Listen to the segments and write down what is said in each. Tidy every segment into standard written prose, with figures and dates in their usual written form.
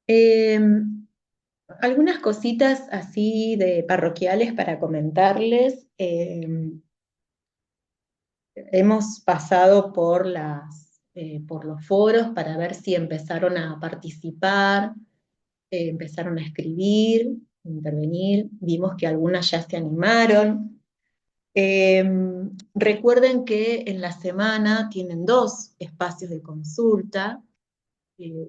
Algunas cositas así de parroquiales para comentarles. Hemos pasado por los foros para ver si empezaron a participar, empezaron a escribir, intervenir. Vimos que algunas ya se animaron. Eh, Recuerden que en la semana tienen dos espacios de consulta,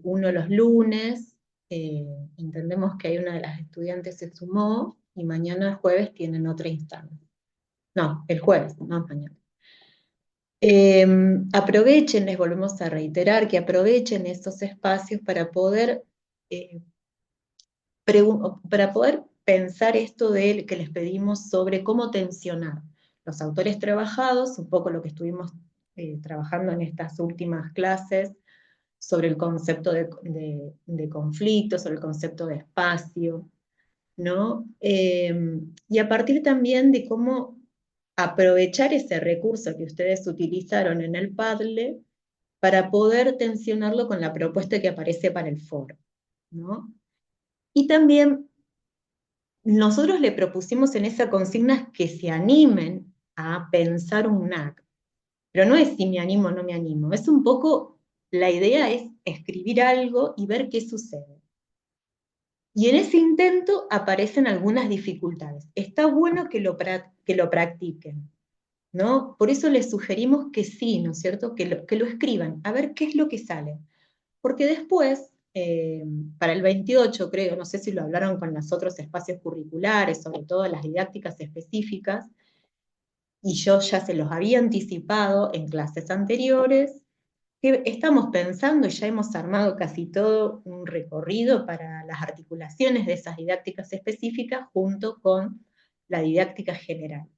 uno los lunes, entendemos que hay una de las estudiantes se sumó, y mañana jueves tienen otra instancia. No, el jueves, no mañana. Aprovechen, les volvemos a reiterar que aprovechen estos espacios eh, para poder pensar esto de que les pedimos sobre cómo tensionar los autores trabajados, un poco lo que estuvimos trabajando en estas últimas clases, sobre el concepto de conflicto, sobre el concepto de espacio, ¿no? Y a partir también de cómo aprovechar ese recurso que ustedes utilizaron en el Padlet para poder tensionarlo con la propuesta que aparece para el foro, ¿no? Y también nosotros le propusimos en esa consigna que se animen a pensar un NAC, pero no es si me animo o no me animo, es un poco, la idea es escribir algo y ver qué sucede. Y en ese intento aparecen algunas dificultades. Está bueno que lo practiquen, ¿no? Por eso les sugerimos que sí, ¿no es cierto? Que lo escriban, a ver qué es lo que sale. Porque después, para el 28 creo, no sé si lo hablaron con los otros espacios curriculares, sobre todo las didácticas específicas, y yo ya se los había anticipado en clases anteriores, que estamos pensando y ya hemos armado casi todo un recorrido para las articulaciones de esas didácticas específicas junto con la didáctica general.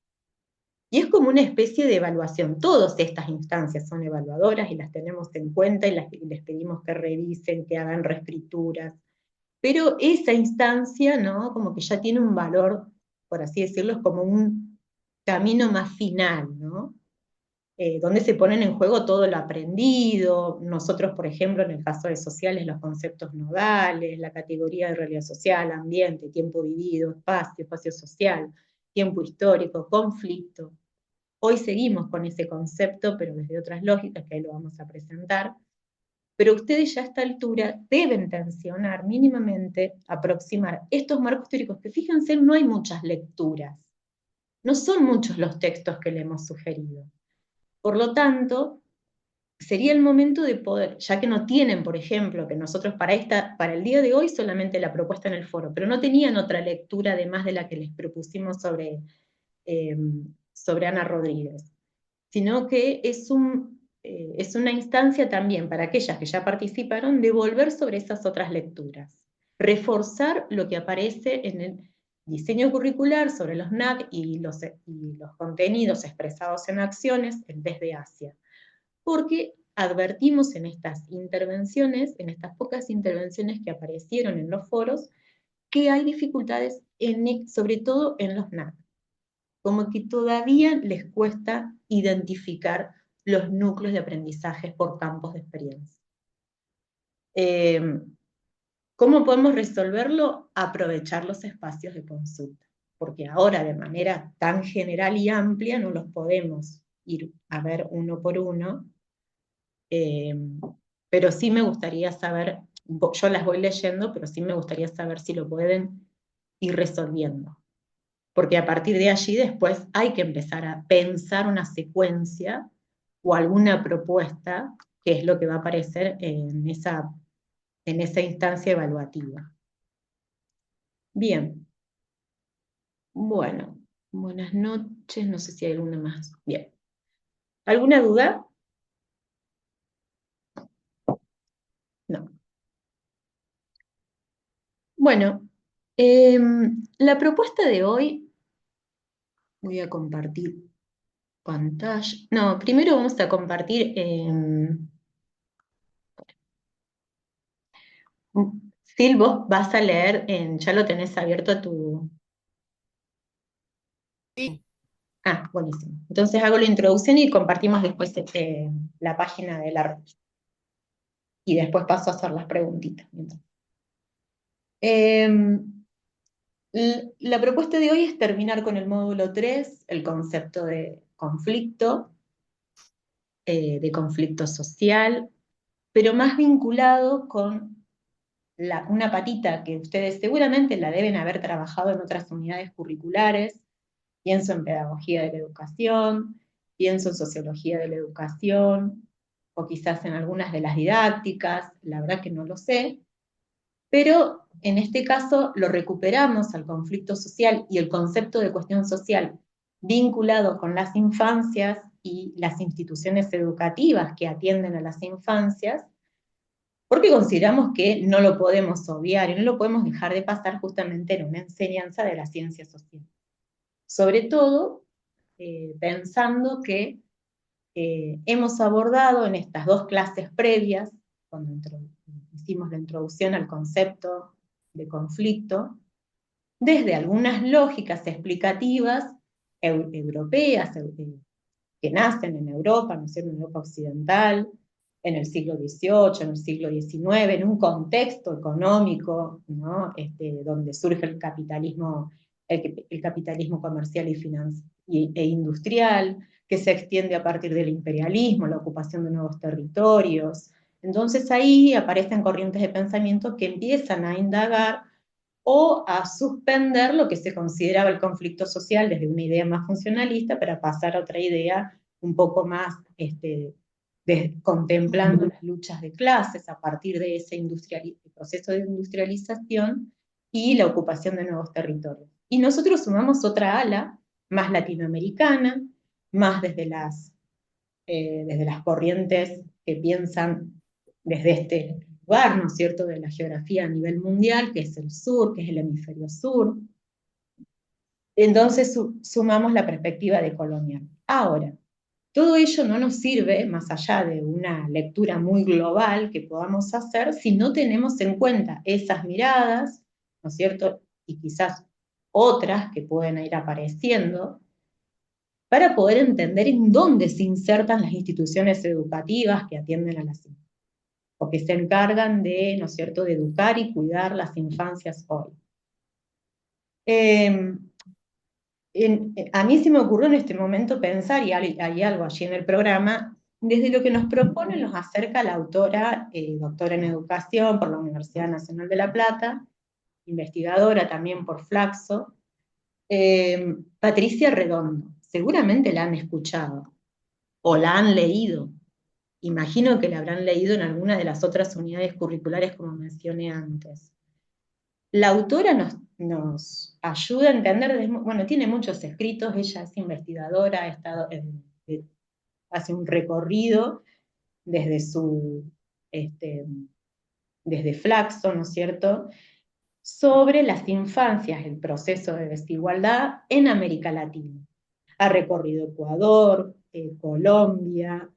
Y es como una especie de evaluación. Todas estas instancias son evaluadoras y las tenemos en cuenta y les pedimos que revisen, que hagan reescrituras. Pero esa instancia, ¿no? Como que ya tiene un valor, por así decirlo, es como un camino más final, ¿no? Donde se ponen en juego todo lo aprendido. Nosotros, por ejemplo, en el caso de sociales, los conceptos nodales, la categoría de realidad social, ambiente, tiempo vivido, espacio social, tiempo histórico, conflicto. Hoy seguimos con ese concepto, pero desde otras lógicas, que ahí lo vamos a presentar. Pero ustedes ya a esta altura deben tensionar mínimamente, aproximar estos marcos teóricos, que fíjense, no hay muchas lecturas, no son muchos los textos que le hemos sugerido. Por lo tanto, sería el momento de poder, ya que no tienen, por ejemplo, que nosotros para el día de hoy solamente la propuesta en el foro, pero no tenían otra lectura además de la que les propusimos eh, sobre Ana Rodríguez, sino que es una instancia también para aquellas que ya participaron de volver sobre esas otras lecturas, reforzar lo que aparece en el diseño curricular sobre los NAC y los contenidos expresados en acciones desde Asia, porque advertimos en estas intervenciones, en estas pocas intervenciones que aparecieron en los foros, que hay dificultades sobre todo en los NAC, como que todavía les cuesta identificar los núcleos de aprendizaje por campos de experiencia. ¿Cómo podemos resolverlo? Aprovechar los espacios de consulta, porque ahora de manera tan general y amplia no los podemos ir a ver uno por uno, eh, pero sí me gustaría saber, yo las voy leyendo, pero sí me gustaría saber si lo pueden ir resolviendo, porque a partir de allí después hay que empezar a pensar una secuencia o alguna propuesta, que es lo que va a aparecer en esa instancia evaluativa. Bien, bueno, buenas noches, no sé si hay alguna más. Bien, ¿alguna duda? No. Bueno, la propuesta de hoy, voy a compartir pantalla. No, primero vamos a compartir. Sil, vos vas a leer, ya lo tenés abierto tu. Sí, Ah, buenísimo. Entonces hago la introducción y compartimos después la página de la red. Y después paso a hacer las preguntitas. La propuesta de hoy es terminar con el módulo 3, el concepto de conflicto social, pero más vinculado con una patita que ustedes seguramente la deben haber trabajado en otras unidades curriculares. Pienso en pedagogía de la educación, pienso en sociología de la educación, o quizás en algunas de las didácticas, la verdad que no lo sé, pero en este caso lo recuperamos al conflicto social y el concepto de cuestión social vinculado con las infancias y las instituciones educativas que atienden a las infancias, porque consideramos que no lo podemos obviar y no lo podemos dejar de pasar justamente en una enseñanza de la ciencia social. Sobre todo, pensando que hemos abordado en estas dos clases previas, cuando hicimos la introducción al concepto de conflicto, desde algunas lógicas explicativas europeas, que nacen en Europa, ¿no es cierto?, en Europa occidental, en el siglo XVIII, en el siglo XIX, en un contexto económico, ¿no?, donde surge el capitalismo comercial e industrial, que se extiende a partir del imperialismo, la ocupación de nuevos territorios. Entonces ahí aparecen corrientes de pensamiento que empiezan a indagar o a suspender lo que se consideraba el conflicto social desde una idea más funcionalista para pasar a otra idea un poco más contemplando las luchas de clases a partir de ese proceso de industrialización y la ocupación de nuevos territorios. Y nosotros sumamos otra ala, más latinoamericana, más desde las corrientes que piensan desde este lugar, ¿no es cierto?, de la geografía a nivel mundial, que es el sur, que es el hemisferio sur. Entonces sumamos la perspectiva decolonial. Ahora, todo ello no nos sirve, más allá de una lectura muy global que podamos hacer, si no tenemos en cuenta esas miradas, ¿no es cierto?, y quizás otras que pueden ir apareciendo, para poder entender en dónde se insertan las instituciones educativas que atienden a las infancias, o que se encargan de, ¿no es cierto?, de educar y cuidar las infancias hoy. A mí se me ocurrió en este momento pensar, y hay algo allí en el programa, desde lo que nos propone, nos acerca la autora, doctora en educación por la Universidad Nacional de La Plata, investigadora también por Flaxo, Patricia Redondo. Seguramente la han escuchado, o la han leído. Imagino que la habrán leído en alguna de las otras unidades curriculares como mencioné antes. La autora nos ayuda a entender, bueno, tiene muchos escritos, ella es investigadora, ha estado hace un recorrido desde desde Flaxo, ¿no es cierto?, sobre las infancias, el proceso de desigualdad en América Latina. Ha recorrido Ecuador, Colombia,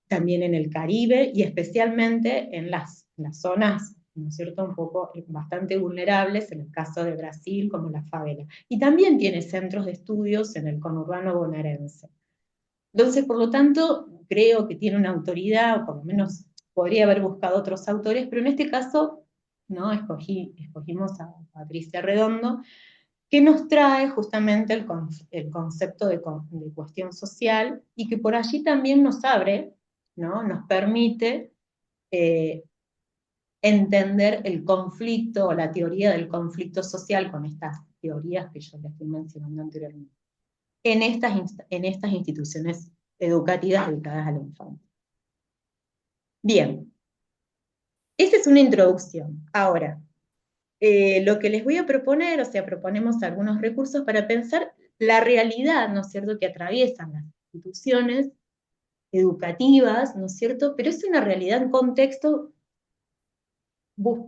también en el Caribe y especialmente en las zonas, ¿no es cierto?, un poco bastante vulnerables, en el caso de Brasil, como la favela. Y también tiene centros de estudios en el conurbano bonaerense. Entonces, por lo tanto, creo que tiene una autoridad, o por lo menos podría haber buscado otros autores, pero en este caso, ¿no?, escogimos a Patricia Redondo, que nos trae justamente el concepto de cuestión social y que por allí también nos abre, ¿no?, nos permite entender el conflicto o la teoría del conflicto social con estas teorías que yo les estoy mencionando anteriormente, en estas instituciones educativas dedicadas a la infancia. Bien, esa es una introducción. Ahora, lo que les voy a proponer, o sea, proponemos algunos recursos para pensar la realidad, ¿no es cierto?, que atraviesan las instituciones educativas, ¿no es cierto?, pero es una realidad en contexto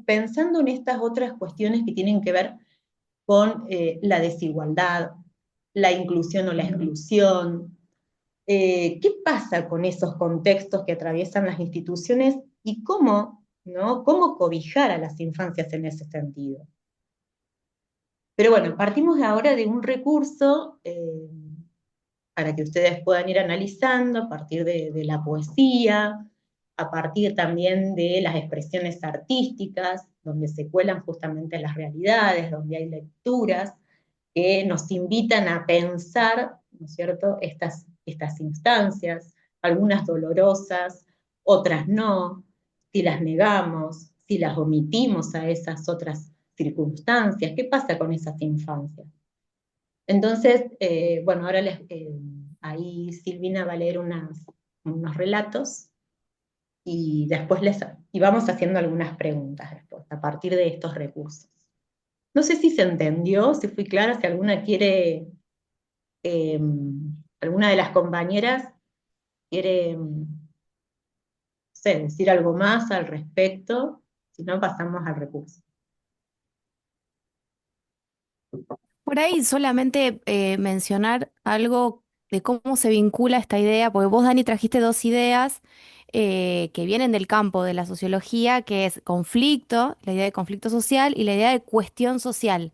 pensando en estas otras cuestiones que tienen que ver con la desigualdad, la inclusión o la exclusión. ¿Qué pasa con esos contextos que atraviesan las instituciones y cómo, ¿no?, cómo cobijar a las infancias en ese sentido? Pero bueno, partimos ahora de un recurso para que ustedes puedan ir analizando a partir de la poesía, a partir también de las expresiones artísticas, donde se cuelan justamente las realidades, donde hay lecturas que nos invitan a pensar, ¿no es cierto?, estas instancias, algunas dolorosas, otras no, si las negamos, si las omitimos a esas otras circunstancias, ¿qué pasa con esas infancias? Entonces, bueno, ahora ahí Silvina va a leer unos relatos y después y vamos haciendo algunas preguntas después, a partir de estos recursos. No sé si se entendió, si fui clara, si alguna quiere, eh, alguna de las compañeras quiere, no sé, decir algo más al respecto, si no pasamos al recurso. Por ahí solamente mencionar algo de cómo se vincula esta idea, porque vos, Dani, trajiste dos ideas que vienen del campo de la sociología, que es conflicto, la idea de conflicto social y la idea de cuestión social.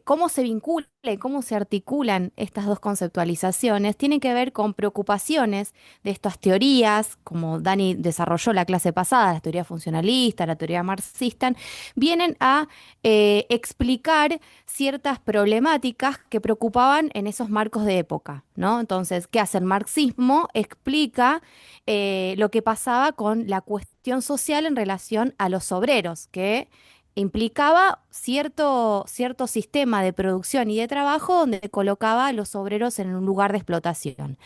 Cómo se vinculan y cómo se articulan estas dos conceptualizaciones tiene que ver con preocupaciones de estas teorías, como Dani desarrolló la clase pasada, la teoría funcionalista, la teoría marxista, vienen a explicar ciertas problemáticas que preocupaban en esos marcos de época, ¿no? Entonces, ¿qué hace el marxismo? Explica lo que pasaba con la cuestión social en relación a los obreros, que implicaba cierto sistema de producción y de trabajo donde colocaba a los obreros en un lugar de explotación.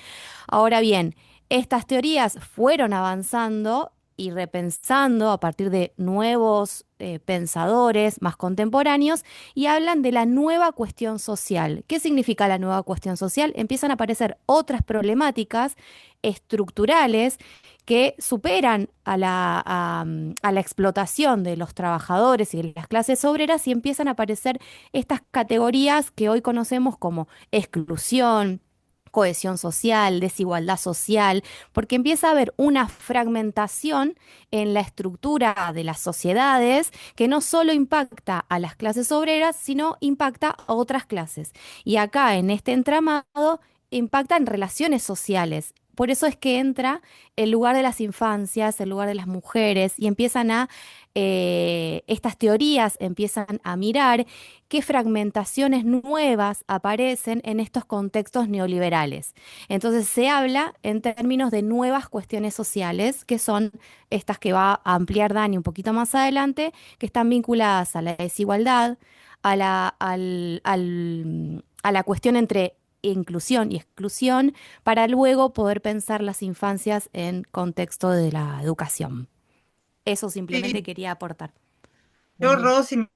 Ahora bien, estas teorías fueron avanzando y repensando a partir de nuevos pensadores más contemporáneos y hablan de la nueva cuestión social. ¿Qué significa la nueva cuestión social? Empiezan a aparecer otras problemáticas estructurales que superan a la explotación de los trabajadores y de las clases obreras y empiezan a aparecer estas categorías que hoy conocemos como exclusión, cohesión social, desigualdad social, porque empieza a haber una fragmentación en la estructura de las sociedades que no solo impacta a las clases obreras, sino impacta a otras clases. Y acá en este entramado impacta en relaciones sociales. Por eso es que entra el lugar de las infancias, el lugar de las mujeres, y estas teorías empiezan a mirar qué fragmentaciones nuevas aparecen en estos contextos neoliberales. Entonces se habla en términos de nuevas cuestiones sociales, que son estas que va a ampliar Dani un poquito más adelante, que están vinculadas a la desigualdad, a la cuestión entre inclusión y exclusión, para luego poder pensar las infancias en contexto de la educación. Eso simplemente Sí, quería aportar. yo, Buenísimo. Rosy,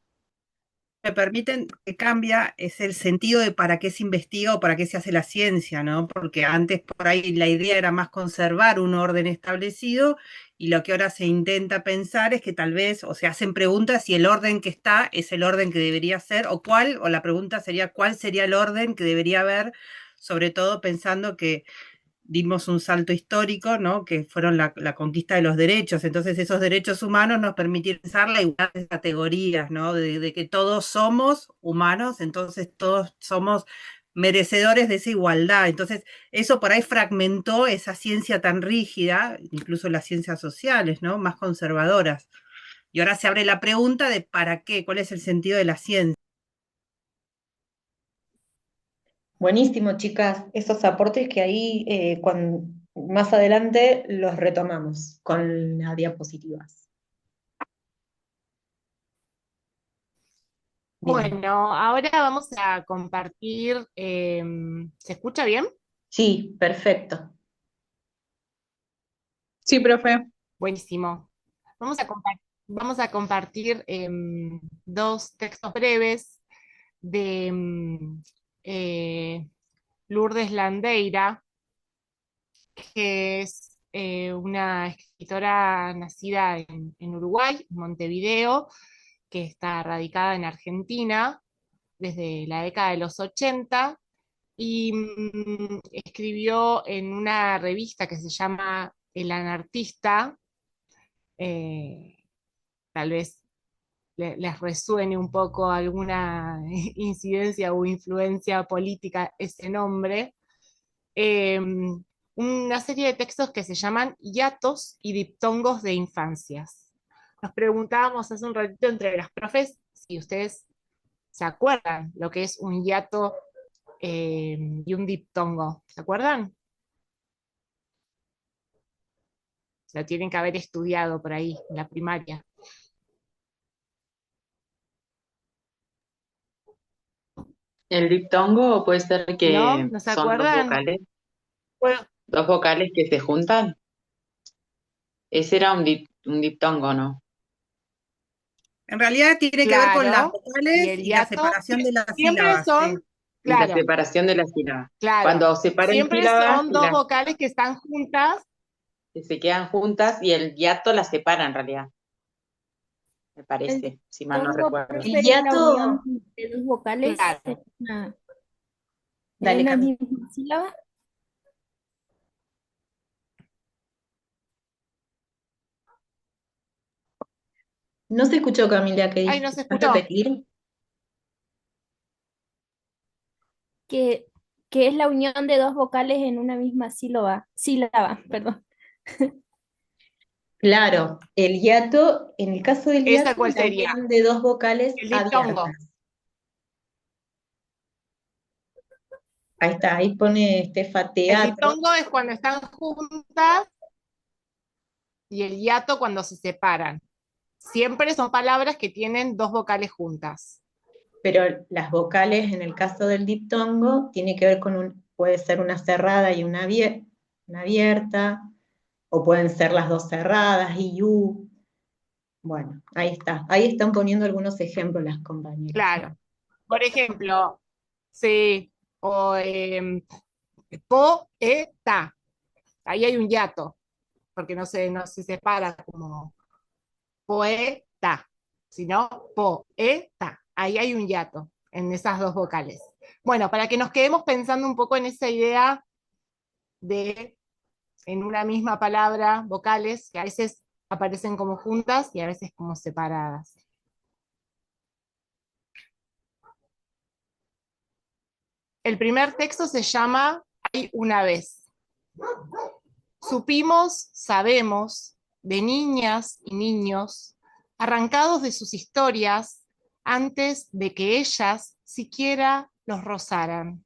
me permiten que cambia es el sentido de para qué se investiga o para qué se hace la ciencia, ¿no? Porque antes por ahí la idea era más conservar un orden establecido y lo que ahora se intenta pensar es que tal vez, o se hacen preguntas si el orden que está es el orden que debería ser o cuál, o la pregunta sería cuál sería el orden que debería haber, sobre todo pensando que dimos un salto histórico, ¿no? Que fueron la conquista de los derechos. Entonces esos derechos humanos nos permitieron pensar la igualdad de categorías, ¿no? De que todos somos humanos, entonces todos somos merecedores de esa igualdad. Entonces eso por ahí fragmentó esa ciencia tan rígida, incluso las ciencias sociales, ¿no? Más conservadoras. Y ahora se abre la pregunta de ¿para qué? ¿Cuál es el sentido de la ciencia? Buenísimo, chicas, esos aportes que ahí más adelante los retomamos con las diapositivas. Bien, Bueno, ahora vamos a compartir, ¿se escucha bien? sí, perfecto. Sí, profe. Buenísimo. Vamos a compartir dos textos breves de Lourdes Landeira, que es una escritora nacida en Uruguay, en Montevideo, que está radicada en Argentina desde la década de los 80 y escribió en una revista que se llama El Anartista, eh, tal vez les resuene un poco alguna incidencia o influencia política ese nombre, eh, una serie de textos que se llaman hiatos y diptongos de infancias. Nos preguntábamos hace un ratito entre las profes si ustedes se acuerdan lo que es un hiato y un diptongo. ¿Se acuerdan? Lo tienen que haber estudiado por ahí, en la primaria. El diptongo puede ser ¿No? que ¿No se son acuerdan? Bueno, dos vocales que se juntan. Ese era un diptongo, ¿no? En realidad tiene que ver con las claro. Y vocales el y la hiato separación de las siempre sílabas, sí. son, Y la claro, separación de las sílabas. claro. Cuando separan Siempre sílabas son y dos las vocales que están juntas. que se quedan juntas y el hiato las separa en realidad, me El parece, si mal no diptongo, recuerdo. profe, El es la unión hiato, de dos vocales Claro. en dale, una Cami. misma sílaba. No se escuchó, Camila, ¿qué Ay, no dijiste? se ¿Puedes escuchó. repetir? que, que es la unión de dos vocales en una misma sílaba, perdón. Claro, el hiato, en el caso del ¿Esa hiato, cuál la sería? unión de dos vocales El diptongo. abiertas. Ahí está, ahí pone Estefa El teatro, diptongo es cuando están juntas y el hiato cuando se separan. Siempre son palabras que tienen dos vocales juntas. pero las vocales en el caso del diptongo tiene que ver con puede ser una cerrada y una abierta, o pueden ser las dos cerradas, y u. Bueno, ahí está. Ahí están poniendo algunos ejemplos las compañeras. Claro. Por ejemplo, sí, o poeta. Ahí hay un hiato, porque no se separa como poeta, sino poeta. Ahí hay un hiato en esas dos vocales. Bueno, para que nos quedemos pensando un poco en esa idea de en una misma palabra vocales que a veces aparecen como juntas y a veces como separadas. El primer texto se llama Hay una vez. Supimos, sabemos, de niñas y niños, arrancados de sus historias antes de que ellas siquiera los rozaran.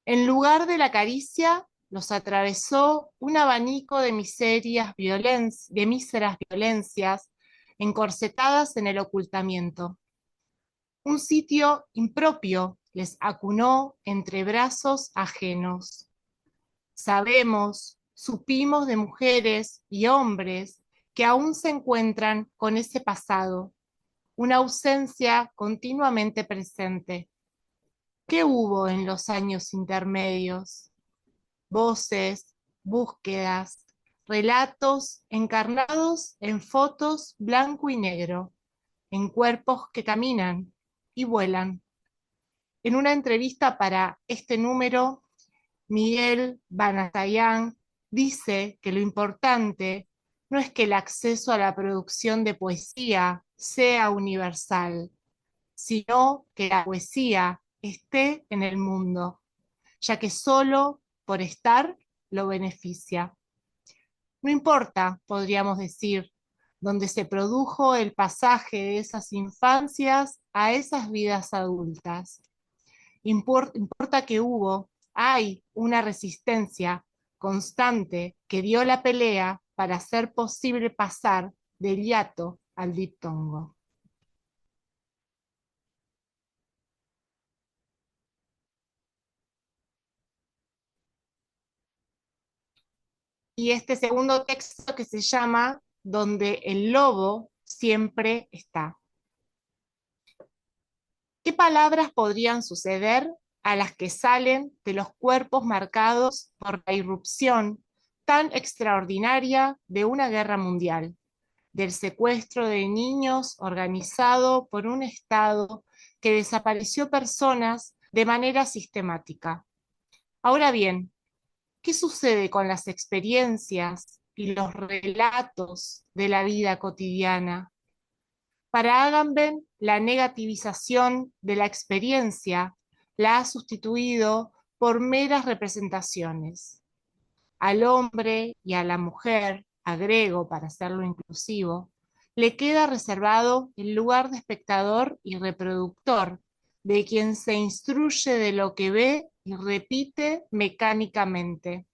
En lugar de la caricia, los atravesó un abanico de de míseras violencias encorsetadas en el ocultamiento. Un sitio impropio les acunó entre brazos ajenos. Sabemos, supimos de mujeres y hombres que aún se encuentran con ese pasado, una ausencia continuamente presente. ¿Qué hubo en los años intermedios? Voces, búsquedas, relatos encarnados en fotos blanco y negro, en cuerpos que caminan y vuelan. En una entrevista para este número, Miguel Banatayán dice que lo importante no es que el acceso a la producción de poesía sea universal, sino que la poesía esté en el mundo, ya que solo por estar lo beneficia. No importa, podríamos decir, dónde se produjo el pasaje de esas infancias a esas vidas adultas. Importa que hay una resistencia constante que dio la pelea para hacer posible pasar del hiato al diptongo. Y este segundo texto que se llama Donde el lobo siempre está. ¿Qué palabras podrían suceder a las que salen de los cuerpos marcados por la irrupción tan extraordinaria de una guerra mundial, del secuestro de niños organizado por un Estado que desapareció personas de manera sistemática? Ahora bien, ¿qué sucede con las experiencias y los relatos de la vida cotidiana? Para Agamben, la negativización de la experiencia la ha sustituido por meras representaciones. Al hombre y a la mujer, agrego para hacerlo inclusivo, le queda reservado el lugar de espectador y reproductor, de quien se instruye de lo que ve y repite mecánicamente.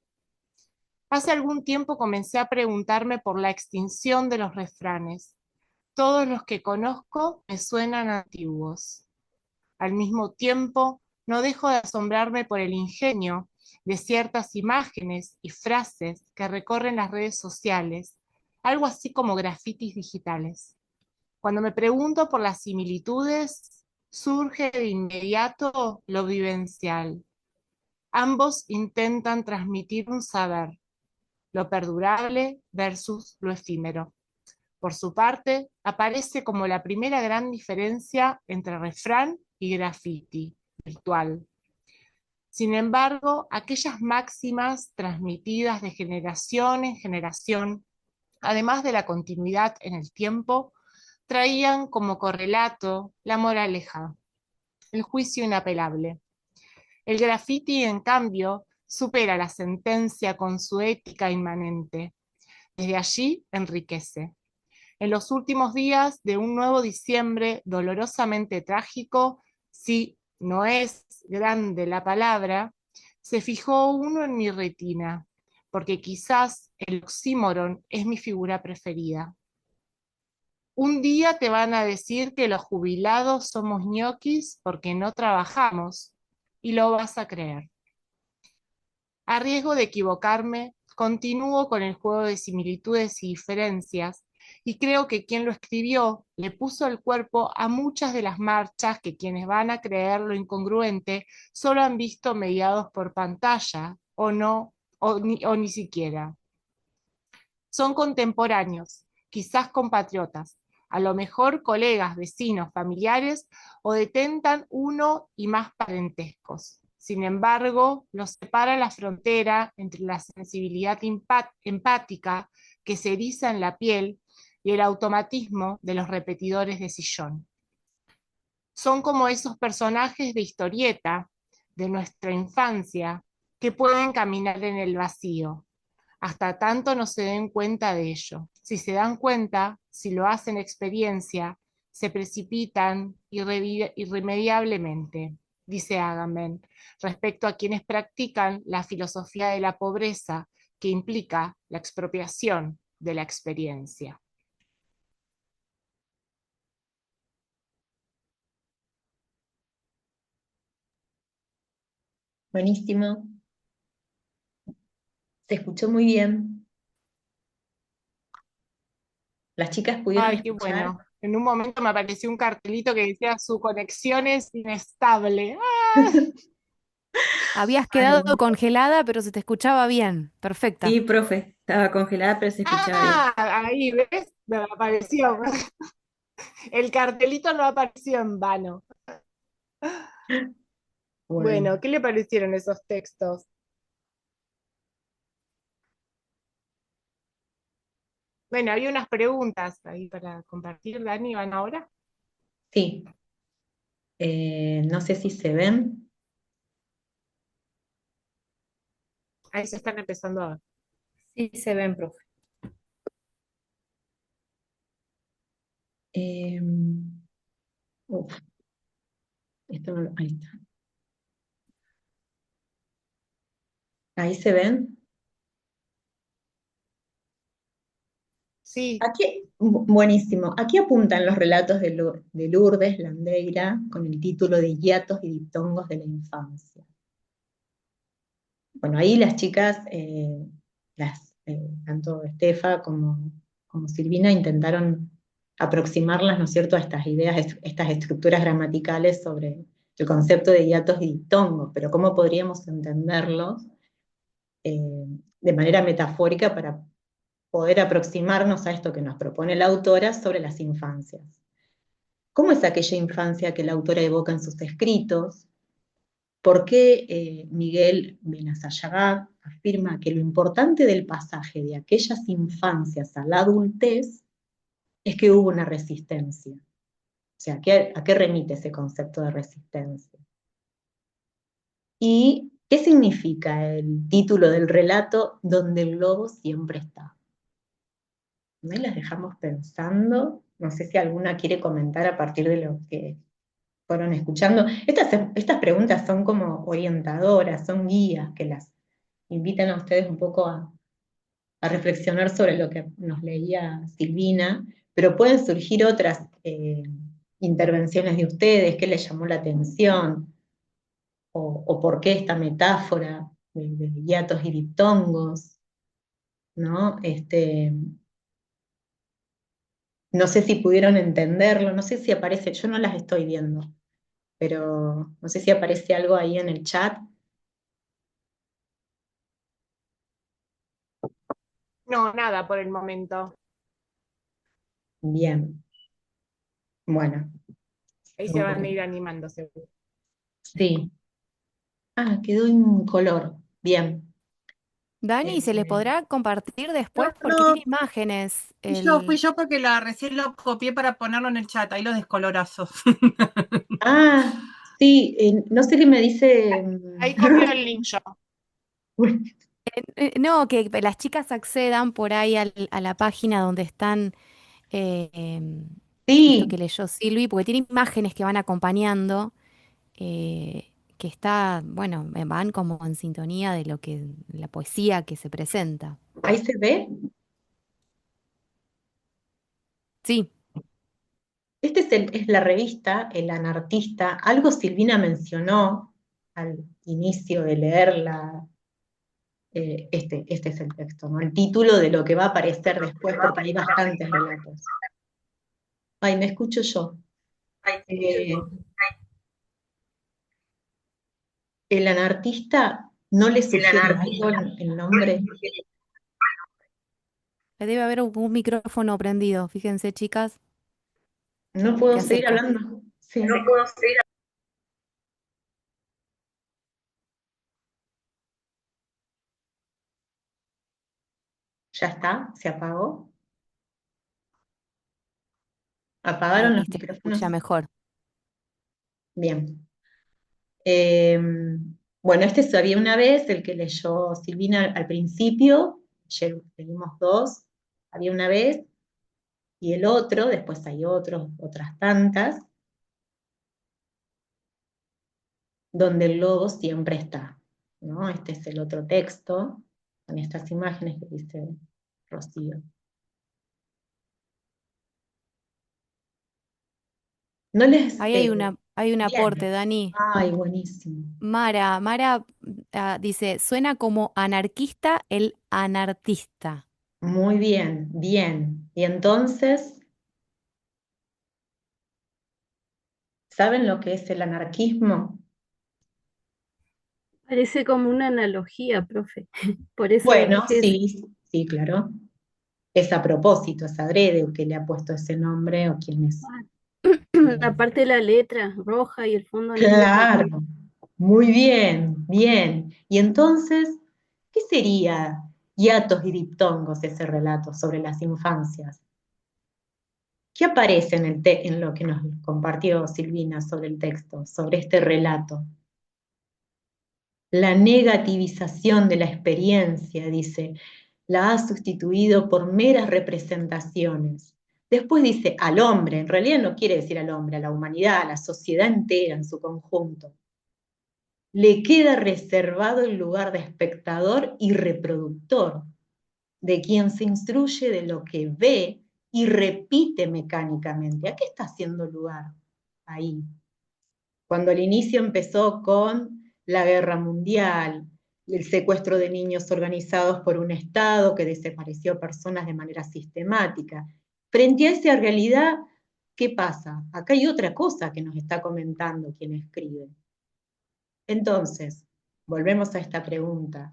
Hace algún tiempo comencé a preguntarme por la extinción de los refranes. Todos los que conozco me suenan antiguos. Al mismo tiempo, no dejo de asombrarme por el ingenio de ciertas imágenes y frases que recorren las redes sociales, algo así como grafitis digitales. Cuando me pregunto por las similitudes, surge de inmediato lo vivencial. Ambos intentan transmitir un saber, lo perdurable versus lo efímero. Por su parte, aparece como la primera gran diferencia entre refrán y graffiti virtual. Sin embargo, aquellas máximas transmitidas de generación en generación, además de la continuidad en el tiempo, traían como correlato la moraleja, el juicio inapelable. El graffiti, en cambio, supera la sentencia con su ética inmanente. Desde allí enriquece. En los últimos días de un nuevo diciembre dolorosamente trágico, si no es grande la palabra, se fijó uno en mi retina, porque quizás el oxímoron es mi figura preferida. Un día te van a decir que los jubilados somos ñoquis porque no trabajamos, y lo vas a creer. A riesgo de equivocarme, continúo con el juego de similitudes y diferencias, y creo que quien lo escribió le puso el cuerpo a muchas de las marchas que quienes van a creer lo incongruente solo han visto mediados por pantalla, o no, o ni siquiera. Son contemporáneos, quizás compatriotas, a lo mejor colegas, vecinos, familiares, o detentan uno y más parentescos. Sin embargo, los separa la frontera entre la sensibilidad empática que se eriza en la piel y el automatismo de los repetidores de sillón. Son como esos personajes de historieta de nuestra infancia que pueden caminar en el vacío, hasta tanto no se den cuenta de ello. Si se dan cuenta, si lo hacen experiencia, se precipitan irremediablemente, dice Agamben, respecto a quienes practican la filosofía de la pobreza que implica la expropiación de la experiencia. Buenísimo. Se escuchó muy bien. Las chicas pudieron Ay, qué escuchar. bueno. En un momento me apareció un cartelito que decía su conexión es inestable. ¡Ah! Habías Ay, quedado congelada, pero se te escuchaba bien. Perfecta. Sí, profe, estaba congelada, pero se escuchaba bien. Ahí, ¿ves? Me apareció. El cartelito no apareció en vano. bueno. Bueno, ¿qué le parecieron esos textos? Bueno, había unas preguntas ahí para compartir, Dani, ¿van ahora? Sí. No sé si se ven. Ahí se están empezando a ver. Sí, se ven, profe. Eh, uf, ahí está. Ahí se ven. Sí, Buenísimo. Aquí apuntan los relatos de Lourdes Landeira con el título de Hiatos y diptongos de la infancia. Bueno, ahí las chicas, tanto Estefa como Silvina, intentaron aproximarlas, ¿no es cierto?, a estas ideas, estas estructuras gramaticales sobre el concepto de hiatos y diptongos, pero cómo podríamos entenderlos de manera metafórica para poder aproximarnos a esto que nos propone la autora sobre las infancias. ¿Cómo es aquella infancia que la autora evoca en sus escritos? ¿Por qué Miguel Benazayagá afirma que lo importante del pasaje de aquellas infancias a la adultez es que hubo una resistencia? O sea, ¿a qué remite ese concepto de resistencia? Y ¿Qué significa el título del relato donde el lobo siempre está? ¿No? Y las dejamos pensando. No sé si alguna quiere comentar a partir de lo que fueron escuchando. Estas preguntas son como orientadoras, son guías que las invitan a ustedes un poco a reflexionar sobre lo que nos leía Silvina, pero pueden surgir otras intervenciones de ustedes, qué les llamó la atención, o por qué esta metáfora de hiatos y diptongos, ¿no? No sé si pudieron entenderlo, no sé si aparece, yo no las estoy viendo, pero no sé si aparece algo ahí en el chat. No, nada por el momento. Bien, bueno, Ahí se van a ir animando, seguro. sí. Ah, quedó en color, bien. Dani, ¿se les podrá compartir después? Porque No, tiene imágenes. fui yo porque recién lo copié para ponerlo en el chat, ahí los descolorazos. Ah, sí, no sé qué me dice. Ahí copió el link yo. No, que las chicas accedan por ahí a la página donde están esto Sí, que leyó Silvi, porque tiene imágenes que van acompañando, que está, bueno, van como en sintonía de lo que, la poesía que se presenta. ahí se ve. Sí, Es la revista El Anartista. Algo Silvina mencionó al inicio de leerla. Este es el texto, ¿no? El título de lo que va a aparecer después, porque hay bastantes relatos. Ay, me escucho yo. Eh, el anartista, ¿no le sugiere algo el nombre? debe haber un micrófono prendido, fíjense, chicas, No puedo que seguir acerca. hablando. Sí. ¿Ya está? ¿Se apagó? ¿Apagaron Ahí los se micrófonos? escucha mejor. Bien. Bueno, había una vez, el que leyó Silvina al principio, ayer leímos dos, había una vez, y el otro, después hay otras tantas, donde el lobo siempre está, ¿no? Este es el otro texto, con estas imágenes que dice Rocío. No les... Ahí hay un aporte, bien. Dani. Ay, buenísimo. Mara dice, suena como anarquista el anartista. Muy bien, bien. Y entonces, ¿saben lo que es el anarquismo? Parece como una analogía, profe. Por eso Bueno, dije eso. sí, sí, claro. Es a propósito, es adrede que le ha puesto ese nombre o quién es. Aparte de la letra roja y el fondo negro. Claro, muy bien, bien. Y entonces, ¿qué sería hiatos y diptongos ese relato sobre las infancias? ¿Qué aparece en lo que nos compartió Silvina sobre el texto, sobre este relato? La negativización de la experiencia, dice, la ha sustituido por meras representaciones. Después dice al hombre, en realidad no quiere decir al hombre, a la humanidad, a la sociedad entera en su conjunto. Le queda reservado el lugar de espectador y reproductor, de quien se instruye de lo que ve y repite mecánicamente. ¿A qué está haciendo lugar ahí? Cuando al inicio empezó con la guerra mundial, el secuestro de niños organizados por un Estado que desapareció personas de manera sistemática. Frente a esa realidad, ¿qué pasa? Acá hay otra cosa que nos está comentando quien escribe. Entonces, volvemos a esta pregunta.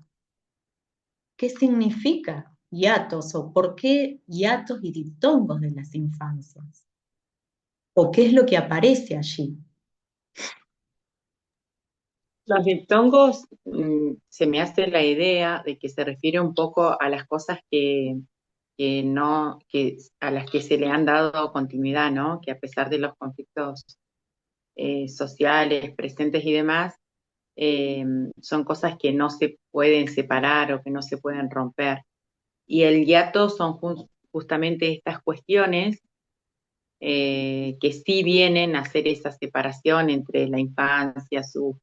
¿Qué significa hiatos o por qué hiatos y diptongos de las infancias? ¿O qué es lo que aparece allí? Los diptongos, se me hace la idea de que se refiere un poco a las cosas a las que se le han dado continuidad, ¿no? Que a pesar de los conflictos sociales presentes y demás, son cosas que no se pueden separar o que no se pueden romper. Y el hiato son justamente estas cuestiones que sí vienen a hacer esa separación entre la infancia, sus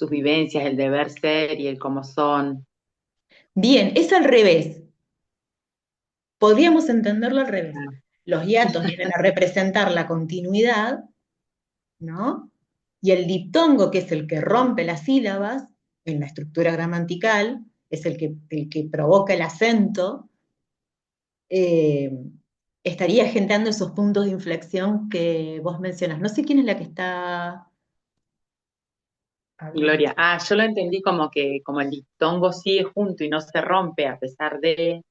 vivencias, el deber ser y el cómo son. Bien, es al revés. Podríamos entenderlo al revés. Los hiatos vienen a representar la continuidad, ¿no? Y el diptongo, que es el que rompe las sílabas en la estructura gramatical, es el que provoca el acento, eh, estaría generando esos puntos de inflexión que vos mencionas. No sé quién es la que está hablando. Gloria, yo lo entendí como que como el diptongo sigue junto y no se rompe a pesar de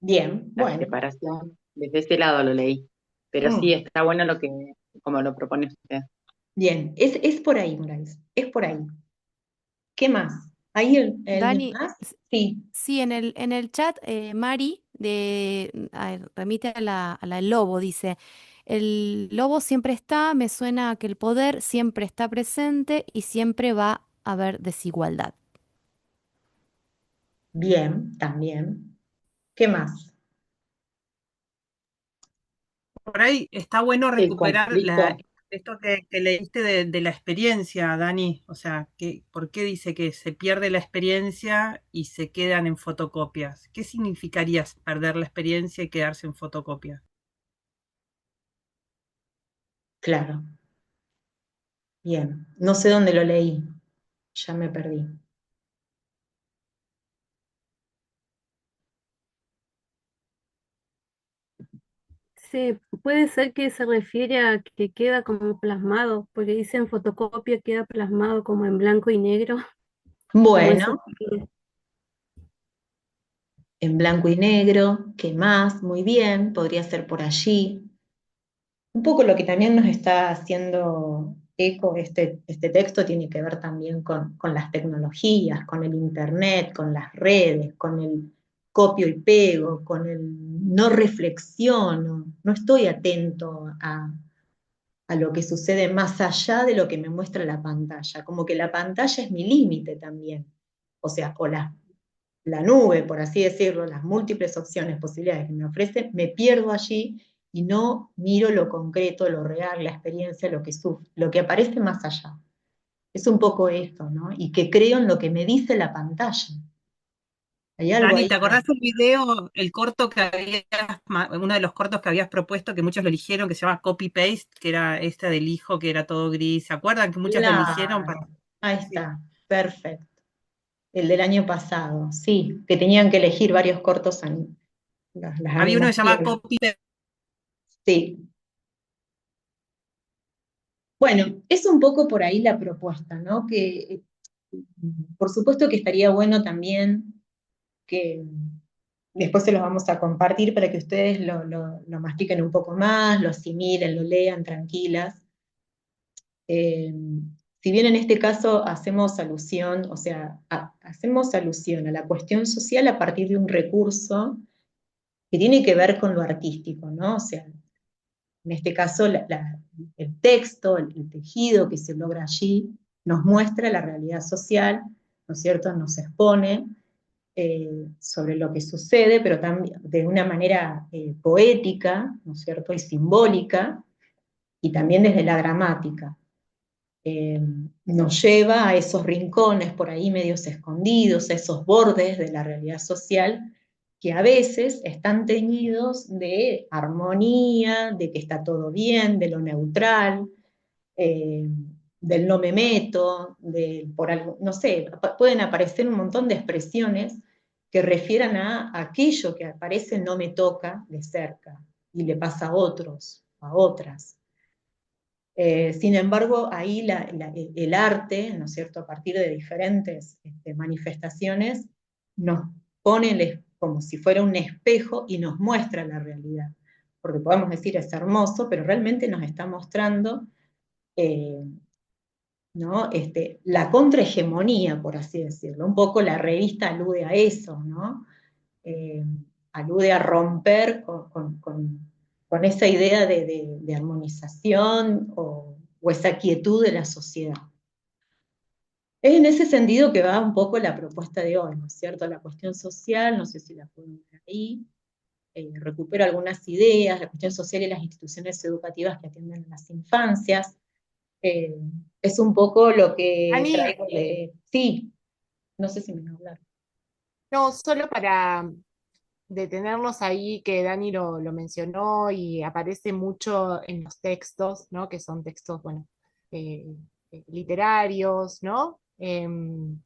Bien, la bueno. separación. Desde ese lado lo leí. Pero sí, está bueno como lo propone usted. Bien, es por ahí, Morales, es por ahí. ¿Qué más? ¿Hay alguien Dani, más? Sí, sí, en el chat, Mari remite a la del lobo, dice, el lobo siempre está, me suena a que el poder siempre está presente y siempre va a haber desigualdad. bien, también. ¿Qué más? Por ahí está bueno El recuperar conflicto, esto que leíste de la experiencia, Dani. O sea, ¿por qué dice que se pierde la experiencia y se quedan en fotocopias? ¿Qué significaría perder la experiencia y quedarse en fotocopias? Claro, bien. No sé dónde lo leí, ya me perdí. Sí, puede ser que se refiere a que queda como plasmado, porque dice en fotocopia queda plasmado como en blanco y negro, como eso. Bueno, en blanco y negro, ¿qué más? Muy bien, podría ser por allí. Un poco lo que también nos está haciendo eco este texto tiene que ver también con las tecnologías, con el internet, con las redes, con el copio y pego, con el no reflexiono, no estoy atento a lo que sucede más allá de lo que me muestra la pantalla, como que la pantalla es mi límite también. O sea, la nube, por así decirlo, las múltiples opciones, posibilidades que me ofrece, me pierdo allí y no miro lo concreto, lo real, la experiencia, lo que aparece más allá. Es un poco esto, ¿no? Y que creo en lo que me dice la pantalla. Hay algo Dani, ahí. ¿te acordás del video, el corto que uno de los cortos que habías propuesto, que muchos lo eligieron, que se llama Copy Paste, que era este del hijo que era todo gris? ¿Se acuerdan que muchos lo eligieron para... Claro, ahí Sí. está, perfecto. El del año pasado, sí, que tenían que elegir varios cortos las Había uno que se llamaba animaciones. Copy Paste. Sí. Bueno, es un poco por ahí la propuesta, ¿no? Que por supuesto que estaría bueno también que después se los vamos a compartir para que ustedes lo mastiquen un poco más, lo asimilen, lo lean tranquilas. Eh, si bien en este caso hacemos alusión, o sea, hacemos alusión a la cuestión social a partir de un recurso que tiene que ver con lo artístico, ¿no? O sea, en este caso el texto, el tejido que se logra allí, nos muestra la realidad social, ¿no es cierto? Nos expone sobre lo que sucede, pero también de una manera poética, ¿no es cierto? Y simbólica, y también desde la gramática. Eh, Nos lleva a esos rincones por ahí medios escondidos, a esos bordes de la realidad social que a veces están teñidos de armonía, de que está todo bien, de lo neutral, eh, del no me meto, por algo, no sé, pueden aparecer un montón de expresiones que refieran a aquello que aparece no me toca de cerca y le pasa a otros, a otras. Sin embargo, ahí el arte, ¿no es cierto?, a partir de diferentes manifestaciones, nos pone como si fuera un espejo y nos muestra la realidad. Porque podemos decir es hermoso, pero realmente nos está mostrando eh, ¿no? La contrahegemonía, por así decirlo. Un poco la revista alude a eso, ¿no? Eh, Alude a romper con esa idea de armonización o esa quietud de la sociedad. Es en ese sentido que va un poco la propuesta de hoy, ¿no es cierto? La cuestión social, no sé si la pueden ver ahí, recupero algunas ideas, la cuestión social y las instituciones educativas que atienden a las infancias. Eh, es un poco lo que Ani, traigo de... Sí, no sé si me van a hablar. no, solo para detenernos ahí, que Dani lo mencionó y aparece mucho en los textos, ¿no? Que son textos, bueno, eh, literarios, ¿no? Que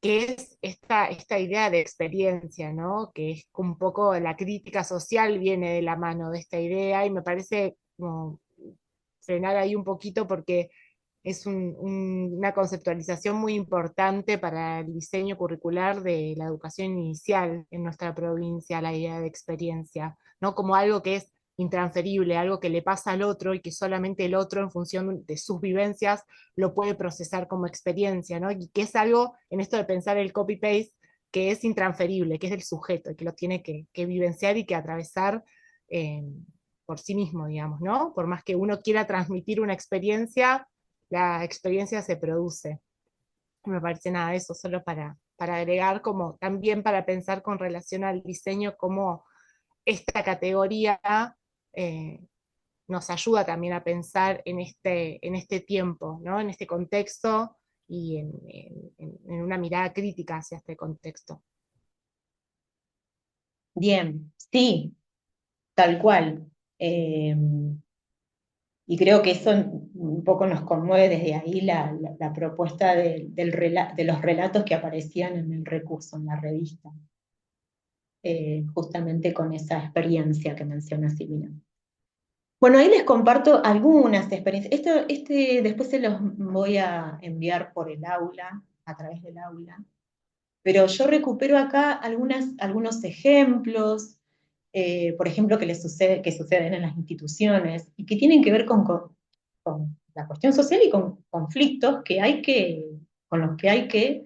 es esta idea de experiencia, ¿no? Que es un poco la crítica social viene de la mano de esta idea y me parece como frenar ahí un poquito porque es una conceptualización muy importante para el diseño curricular de la educación inicial en nuestra provincia, la idea de experiencia, ¿no? Como algo que es intransferible, algo que le pasa al otro y que solamente el otro en función de sus vivencias lo puede procesar como experiencia, ¿no? Y que es algo, en esto de pensar el copy-paste, que es intransferible, que es del sujeto, que lo tiene que vivenciar y que atravesar eh, por sí mismo, digamos, ¿no? Por más que uno quiera transmitir una experiencia, la experiencia se produce. Me parece nada eso, solo para agregar como también para pensar con relación al diseño, como esta categoría eh, nos ayuda también a pensar en este tiempo, ¿no? En este contexto y en una mirada crítica hacia este contexto. Bien, sí, tal cual. Y creo que eso un poco nos conmueve desde ahí la propuesta de los relatos que aparecían en el recurso, en la revista, justamente con esa experiencia que menciona Silvina. Bueno, ahí les comparto algunas experiencias. Después se los voy a enviar por el aula, a través del aula. Pero yo recupero acá algunos ejemplos, por ejemplo, que suceden en las instituciones y que tienen que ver con la cuestión social y con conflictos con los que hay que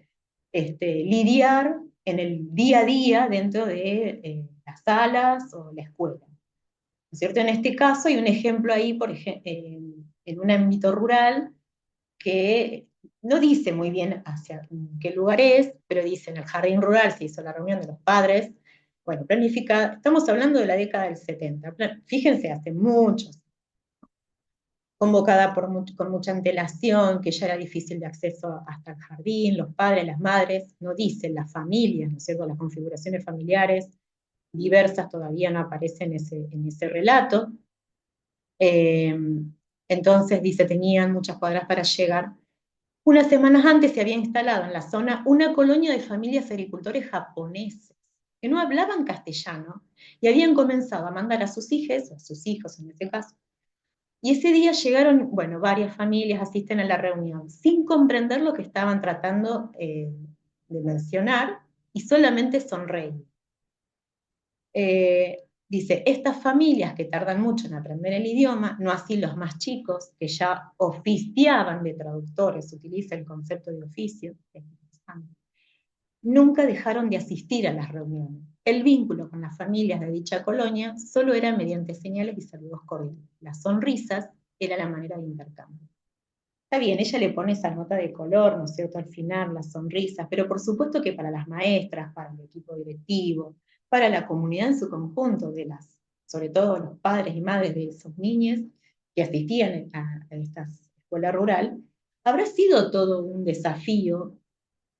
lidiar en el día a día dentro de las salas o la escuela. ¿No es cierto? En este caso hay un ejemplo ahí, por ejemplo, en un ámbito rural, que no dice muy bien hacia qué lugar es, pero dice en el jardín rural se hizo la reunión de los padres, bueno, planificada, estamos hablando de la década del 70, fíjense, hace muchos, convocada con mucha antelación, que ya era difícil de acceso hasta el jardín, los padres, las madres, no dicen las familias, ¿no es cierto?, las configuraciones familiares diversas todavía no aparecen en ese relato. Entonces dice, tenían muchas cuadras para llegar. Unas semanas antes se había instalado en la zona una colonia de familias agricultores japoneses que no hablaban castellano y habían comenzado a mandar a sus hijos, o a sus hijos en este caso, y ese día llegaron, bueno, varias familias asisten a la reunión sin comprender lo que estaban tratando de mencionar y solamente sonreír. Dice, estas familias que tardan mucho en aprender el idioma, no así los más chicos, que ya oficiaban de traductores, utiliza el concepto de oficio, es interesante, nunca dejaron de asistir a las reuniones. El vínculo con las familias de dicha colonia solo era mediante señales y saludos cordiales. Las sonrisas era la manera de intercambio. Está bien, ella le pone esa nota de color, ¿no es cierto?, al final, las sonrisas, pero por supuesto que para las maestras, para el equipo directivo, para la comunidad en su conjunto, sobre todo los padres y madres de esos niños que asistían a esta escuela rural, habrá sido todo un desafío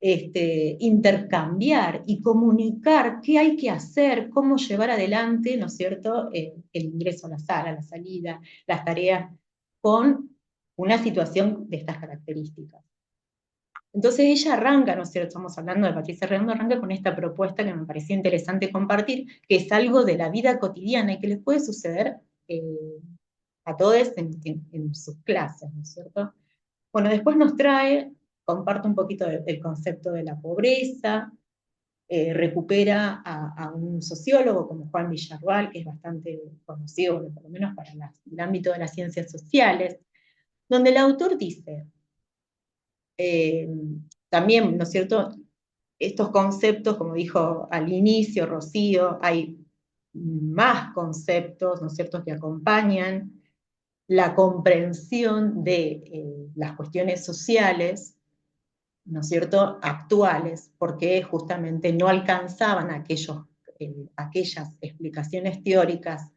intercambiar y comunicar qué hay que hacer, cómo llevar adelante, ¿no es cierto?, el ingreso a la sala, la salida, las tareas, con una situación de estas características. Entonces ella arranca, ¿no es cierto?, estamos hablando de Patricia Redondo, arranca con esta propuesta que me pareció interesante compartir, que es algo de la vida cotidiana y que les puede suceder a todos en sus clases, ¿no es cierto? Bueno, después nos trae, comparte un poquito del concepto de la pobreza, recupera a un sociólogo como Juan Villarruel, que es bastante conocido, por lo menos para el ámbito de las ciencias sociales, donde el autor dice, también, ¿no es cierto?, estos conceptos, como dijo al inicio Rocío, hay más conceptos, ¿no es cierto?, que acompañan la comprensión de las cuestiones sociales, ¿no es cierto?, actuales, porque justamente no alcanzaban aquellas explicaciones teóricas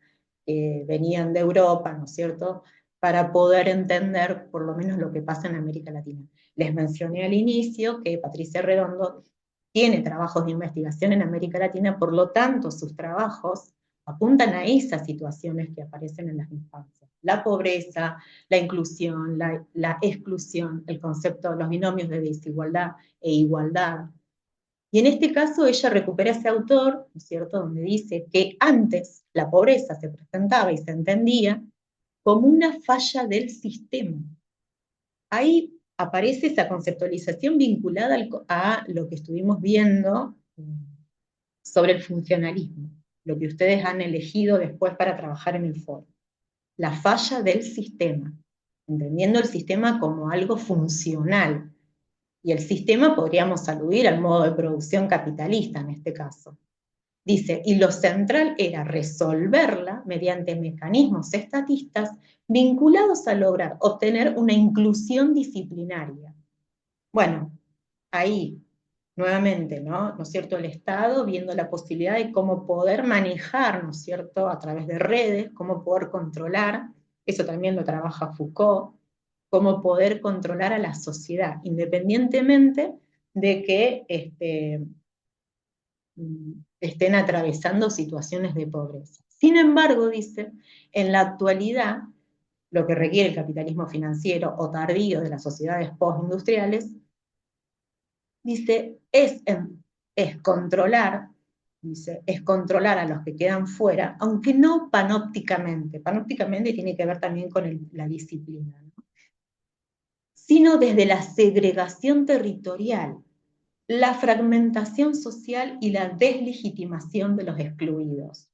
que venían de Europa, ¿no es cierto?, para poder entender por lo menos lo que pasa en América Latina. Les mencioné al inicio que Patricia Redondo tiene trabajos de investigación en América Latina, por lo tanto sus trabajos apuntan a esas situaciones que aparecen en las infancias. La pobreza, la inclusión, la exclusión, el concepto de los binomios de desigualdad e igualdad. Y en este caso ella recupera ese autor, ¿no es cierto?, donde dice que antes la pobreza se presentaba y se entendía como una falla del sistema. Ahí aparece esa conceptualización vinculada a lo que estuvimos viendo sobre el funcionalismo, lo que ustedes han elegido después para trabajar en el foro. La falla del sistema, entendiendo el sistema como algo funcional. Y el sistema podríamos aludir al modo de producción capitalista en este caso. Dice, y lo central era resolverla mediante mecanismos estatistas vinculados a lograr obtener una inclusión disciplinaria. Bueno, ahí, nuevamente, ¿no es cierto?, el Estado viendo la posibilidad de cómo poder manejar, ¿no es cierto?, a través de redes, cómo poder controlar, eso también lo trabaja Foucault, cómo poder controlar a la sociedad, independientemente de que estén atravesando situaciones de pobreza. Sin embargo, dice, en la actualidad, lo que requiere el capitalismo financiero o tardío de las sociedades postindustriales, dice, es controlar, dice, es controlar a los que quedan fuera, aunque no panópticamente. Panópticamente tiene que ver también con la disciplina, ¿no?, sino desde la segregación territorial, la fragmentación social y la deslegitimación de los excluidos.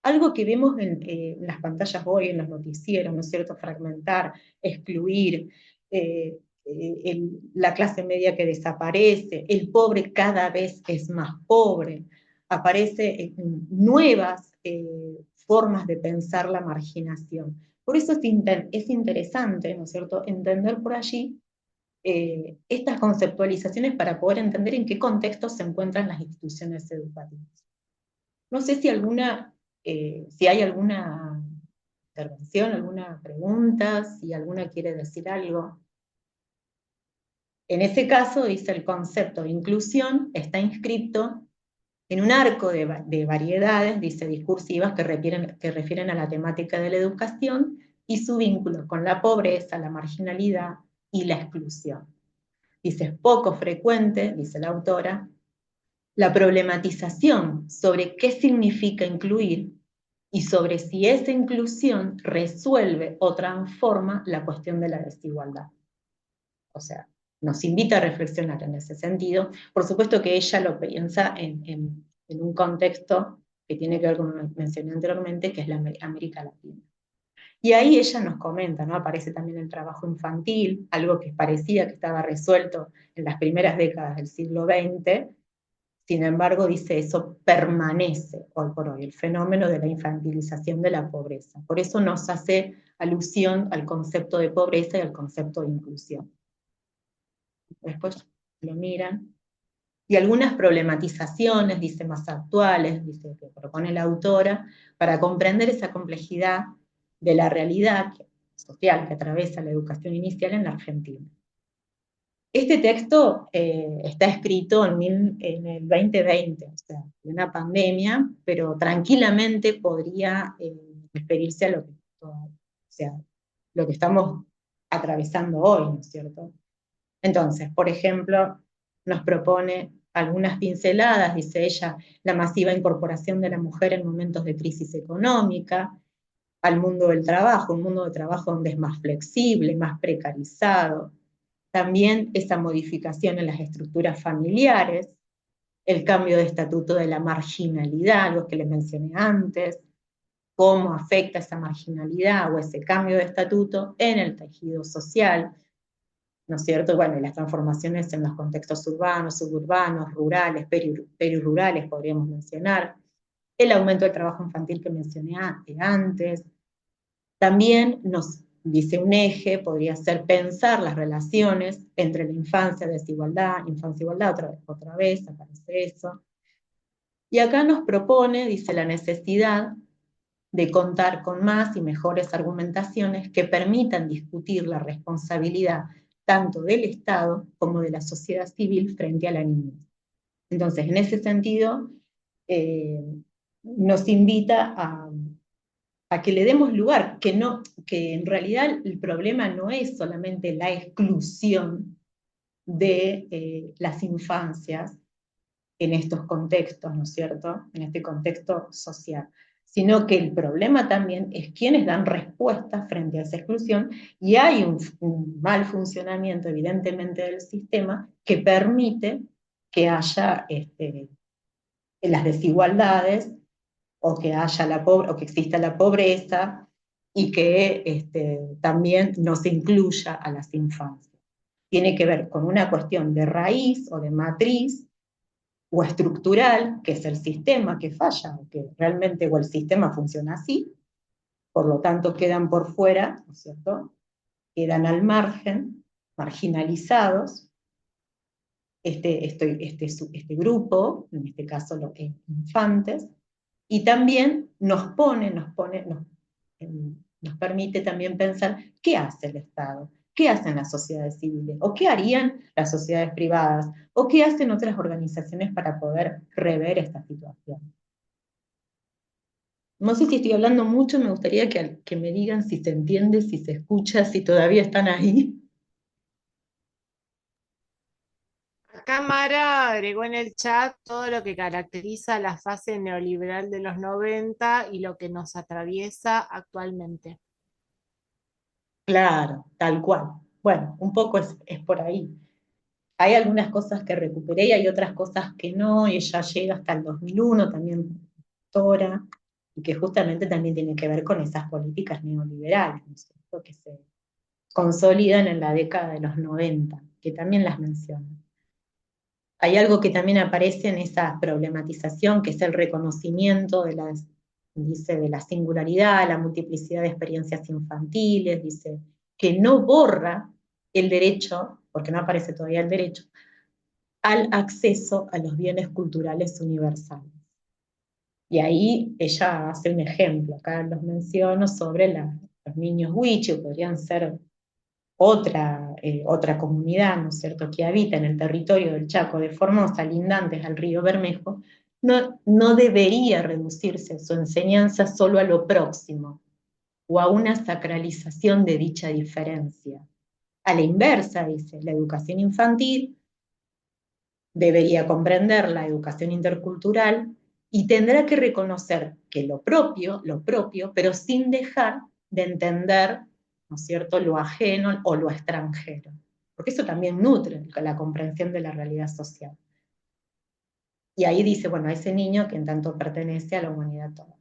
Algo que vemos en las pantallas hoy, en los noticieros, ¿no es cierto?, fragmentar, excluir, la clase media que desaparece, el pobre cada vez es más pobre, aparecen nuevas formas de pensar la marginación. Por eso es interesante, ¿no es cierto?, entender por allí estas conceptualizaciones para poder entender en qué contexto se encuentran las instituciones educativas. No sé si hay alguna intervención, alguna pregunta, si alguna quiere decir algo. En ese caso, dice, el concepto de inclusión está inscrito en un arco de variedades, dice, discursivas que refieren a la temática de la educación y su vínculo con la pobreza, la marginalidad y la exclusión. Dice, es poco frecuente, dice la autora, la problematización sobre qué significa incluir y sobre si esa inclusión resuelve o transforma la cuestión de la desigualdad. O sea, nos invita a reflexionar en ese sentido. Por supuesto que ella lo piensa en un contexto que tiene que ver con lo que mencioné anteriormente, que es la América Latina. Y ahí ella nos comenta, ¿no?, aparece también el trabajo infantil, algo que parecía que estaba resuelto en las primeras décadas del siglo XX, sin embargo, dice, eso permanece hoy por hoy, el fenómeno de la infantilización de la pobreza. Por eso nos hace alusión al concepto de pobreza y al concepto de inclusión. Después lo miran. Y algunas problematizaciones, dice, más actuales, dice, que propone la autora, para comprender esa complejidad de la realidad social que atraviesa la educación inicial en la Argentina. Este texto está escrito en el 2020, o sea, en una pandemia, pero tranquilamente podría referirse a lo que estamos atravesando hoy, ¿no es cierto? Entonces, por ejemplo, nos propone algunas pinceladas, dice ella, la masiva incorporación de la mujer en momentos de crisis económica, al mundo del trabajo, un mundo de trabajo donde es más flexible, más precarizado. También esa modificación en las estructuras familiares, el cambio de estatuto de la marginalidad, algo que les mencioné antes, cómo afecta esa marginalidad o ese cambio de estatuto en el tejido social, ¿no es cierto? Bueno, y las transformaciones en los contextos urbanos, suburbanos, rurales, perirurales, podríamos mencionar, el aumento del trabajo infantil que mencioné antes. También nos dice un eje, podría ser pensar las relaciones entre la infancia, desigualdad, infancia-igualdad, otra vez aparece eso. Y acá nos propone, dice, la necesidad de contar con más y mejores argumentaciones que permitan discutir la responsabilidad tanto del Estado como de la sociedad civil frente a la niñez. Entonces, en ese sentido, nos invita a que le demos lugar, que en realidad el problema no es solamente la exclusión de las infancias en estos contextos, ¿no es cierto?, en este contexto social, sino que el problema también es quienes dan respuesta frente a esa exclusión, y hay un mal funcionamiento evidentemente del sistema que permite que haya las desigualdades, o que haya o que exista la pobreza, y que también no se incluya a las infancias. Tiene que ver con una cuestión de raíz o de matriz o estructural, que es el sistema que falla, que realmente o el sistema funciona así, por lo tanto quedan por fuera, ¿no es cierto?, quedan al margen, marginalizados, este grupo, en este caso los infantes, y también nos permite también pensar qué hace el Estado, qué hacen las sociedades civiles, o qué harían las sociedades privadas, o qué hacen otras organizaciones para poder rever esta situación. No sé si estoy hablando mucho, me gustaría que me digan si se entiende, si se escucha, si todavía están ahí. Acá Mara agregó en el chat todo lo que caracteriza la fase neoliberal de los 90 y lo que nos atraviesa actualmente. Claro, tal cual. Bueno, un poco es por ahí. Hay algunas cosas que recuperé y hay otras cosas que no, y ella llega hasta el 2001, también doctora, y que justamente también tiene que ver con esas políticas neoliberales, ¿no es cierto?, que se consolidan en la década de los 90, que también las menciona. Hay algo que también aparece en esa problematización, que es el reconocimiento dice, de la singularidad, la multiplicidad de experiencias infantiles, dice, que no borra el derecho, porque no aparece todavía el derecho, al acceso a los bienes culturales universales. Y ahí ella hace un ejemplo, acá los menciono, sobre los niños wichí, podrían ser otra comunidad, ¿no es cierto?, que habita en el territorio del Chaco de Formosa, lindantes al río Bermejo, no debería reducirse su enseñanza solo a lo próximo, o a una sacralización de dicha diferencia. A la inversa, dice, la educación infantil debería comprender la educación intercultural y tendrá que reconocer que lo propio, pero sin dejar de entender, ¿no es cierto?, lo ajeno o lo extranjero, porque eso también nutre la comprensión de la realidad social. Y ahí dice, bueno, a ese niño que en tanto pertenece a la humanidad toda.